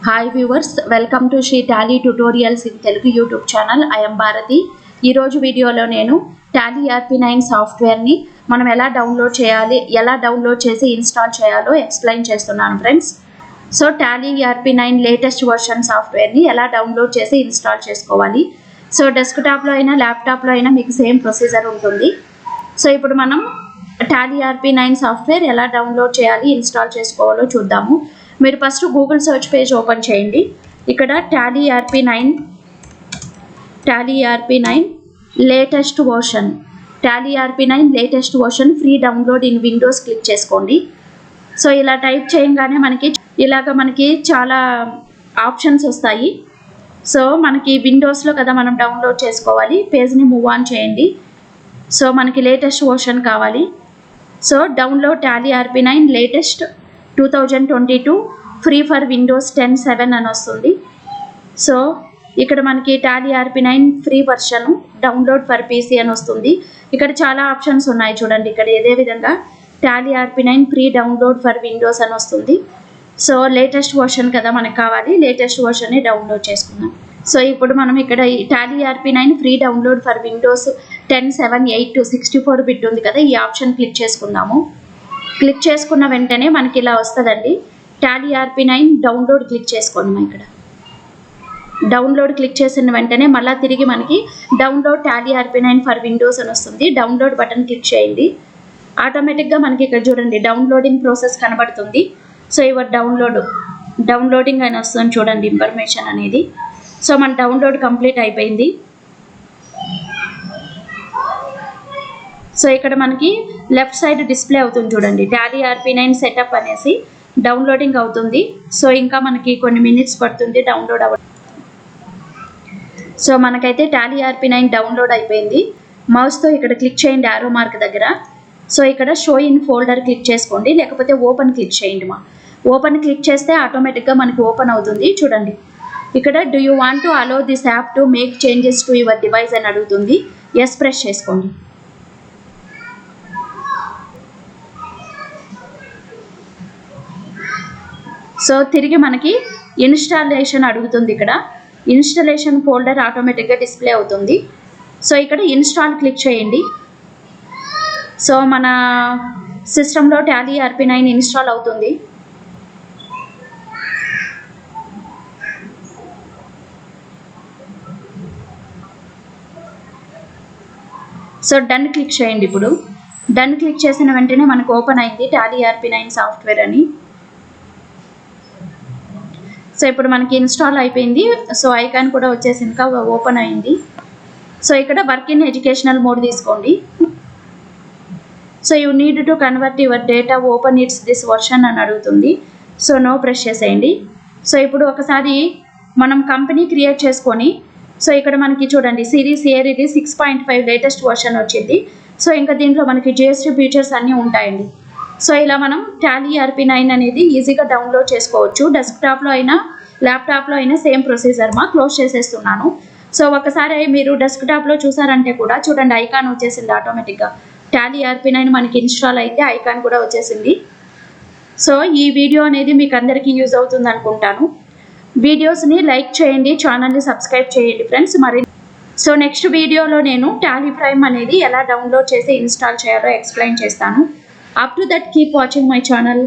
Hi viewers, welcome to She Tally Tutorials in Telugu YouTube channel. I am Bharati. ఈ రోజు వీడియోలో నేను Tally ERP9 software ని మనం ఎలా డౌన్లోడ్ చేయాలి, ఎలా డౌన్లోడ్ చేసి ఇన్స్టాల్ చేయాలో ఎక్స్ప్లెయిన్ చేస్తున్నాను friends. So Tally ERP9 latest version software ని ఎలా డౌన్లోడ్ చేసి ఇన్స్టాల్ చేసుకోవాలి. సో డెస్క్టాప్ లో అయినా ల్యాప్టాప్ లో అయినా మీకు సేమ్ ప్రొసీజర్ ఉంటుంది. సో ఇప్పుడు మనం Tally ERP9 సాఫ్ట్వేర్ ఎలా డౌన్లోడ్ చేయాలి, ఇన్స్టాల్ చేసుకోవాలో చూద్దాము. మీరు first Google search page open చేయండి. ఇక్కడ Tally ERP9 latest version, Tally ERP9 latest version free download in Windows click చేసుకోండి. సో ఇలా టైప్ చేయగానే మనకి చాలా ఆప్షన్స్ వస్తాయి. సో మనకి విండోస్లో కదా మనం డౌన్లోడ్ చేసుకోవాలి. పేజ్ని మూవ్ ఆన్ చేయండి. సో మనకి లేటెస్ట్ వర్షన్ కావాలి. So download Tally ERP9 latest 2022 free for Windows 10 అని వస్తుంది. సో ఇక్కడ మనకి Tally ERP9 free version download for PC అని వస్తుంది. ఇక్కడ చాలా ఆప్షన్స్ ఉన్నాయి చూడండి. ఇక్కడ ఇదే విధంగా Tally ERP9 free download for Windows అని వస్తుంది. సో లేటెస్ట్ వర్షన్ కదా మనకు కావాలి, లేటెస్ట్ వర్షన్ని డౌన్లోడ్ చేసుకుందాం. సో ఇప్పుడు మనం ఇక్కడ Tally ERP9 free download for Windows 10, 7, 8 to 64 bit ఉంది కదా, ఈ ఆప్షన్ క్లిక్ చేసుకుందాము. క్లిక్ చేసుకున్న వెంటనే మనకి ఇలా వస్తుందండి. Tally ERP9 డౌన్లోడ్ క్లిక్ చేసుకోండి. ఇక్కడ డౌన్లోడ్ క్లిక్ చేసిన వెంటనే మళ్ళీ తిరిగి మనకి download Tally ERP9 for Windows అని వస్తుంది. డౌన్లోడ్ బటన్ క్లిక్ చేయండి. ఆటోమేటిక్గా మనకి ఇక్కడ చూడండి డౌన్లోడింగ్ ప్రాసెస్ కనబడుతుంది. సో యువర్ డౌన్లోడింగ్ అని వస్తుంది చూడండి ఇన్ఫర్మేషన్ అనేది. సో మన డౌన్లోడ్ కంప్లీట్ అయిపోయింది. సో ఇక్కడ మనకి లెఫ్ట్ సైడ్ డిస్ప్లే అవుతుంది చూడండి Tally ERP9 సెటప్ అనేసి డౌన్లోడింగ్ అవుతుంది. సో ఇంకా మనకి కొన్ని మినిట్స్ పడుతుంది డౌన్లోడ్ అవ్వడం. సో మనకైతే Tally ERP9 డౌన్లోడ్ అయిపోయింది. మౌస్తో ఇక్కడ క్లిక్ చేయండి యారో మార్క్ దగ్గర. సో ఇక్కడ షో ఇన్ ఫోల్డర్ క్లిక్ చేసుకోండి, లేకపోతే ఓపెన్ క్లిక్ చేయండి. ఓపెన్ క్లిక్ చేస్తే ఆటోమేటిక్గా మనకి ఓపెన్ అవుతుంది చూడండి. ఇక్కడ do you want to allow this app to make changes to your device అని అడుగుతుంది. ఎస్ ప్రెస్ చేసుకోండి. సో తిరిగి మనకి ఇన్స్టాలేషన్ అడుగుతుంది. ఇక్కడ ఇన్స్టాలేషన్ ఫోల్డర్ ఆటోమేటిక్గా డిస్ప్లే అవుతుంది. సో ఇక్కడ ఇన్స్టాల్ క్లిక్ చేయండి. సో మన సిస్టంలో Tally ERP9 ఇన్స్టాల్ అవుతుంది. సో డన్ క్లిక్ చేయండి. ఇప్పుడు డన్ క్లిక్ చేసిన వెంటనే మనకు ఓపెన్ అయింది Tally ERP9 సాఫ్ట్వేర్ అని. సో ఇప్పుడు మనకి ఇన్స్టాల్ అయిపోయింది. సో ఐకాన్ కూడా వచ్చేసి ఇంకా ఓపెన్ అయింది. సో ఇక్కడ వర్క్ ఇన్ ఎడ్యుకేషనల్ మోడ్ తీసుకోండి. So you need to convert your data open it's this version అని అడుగుతుంది. సో నో ప్రెస్ చేసేయండి. సో ఇప్పుడు ఒకసారి మనం కంపెనీ క్రియేట్ చేసుకొని, సో ఇక్కడ మనకి చూడండి సిరీస్ ఇయర్ ఇది 6.5 లేటెస్ట్ వర్షన్ వచ్చింది. సో ఇంకా దీంట్లో మనకి GST ఫీచర్స్ అన్నీ ఉంటాయండి. సో ఇలా మనం Tally ERP9 అనేది ఈజీగా డౌన్లోడ్ చేసుకోవచ్చు. డెస్క్టాప్లో అయినా ల్యాప్టాప్లో అయినా సేమ్ ప్రొసీజర్. క్లోజ్ చేసేస్తున్నాను. సో ఒకసారి మీరు డెస్క్టాప్లో చూసారంటే కూడా చూడండి ఐకాన్ వచ్చేసింది ఆటోమేటిక్గా. Tally ERP9 మనకి ఇన్స్టాల్ అయితే ఐకాన్ కూడా వచ్చేసింది. సో ఈ వీడియో అనేది మీకు అందరికీ యూజ్ అవుతుంది అనుకుంటాను. వీడియోస్ని లైక్ చేయండి, ఛానల్ని సబ్స్క్రైబ్ చేయండి ఫ్రెండ్స్. సో నెక్స్ట్ వీడియోలో నేను Tally Prime అనేది ఎలా డౌన్లోడ్ చేసి ఇన్స్టాల్ చేయాలో ఎక్స్ప్లెయిన్ చేస్తాను. Up to that, keep watching my channel.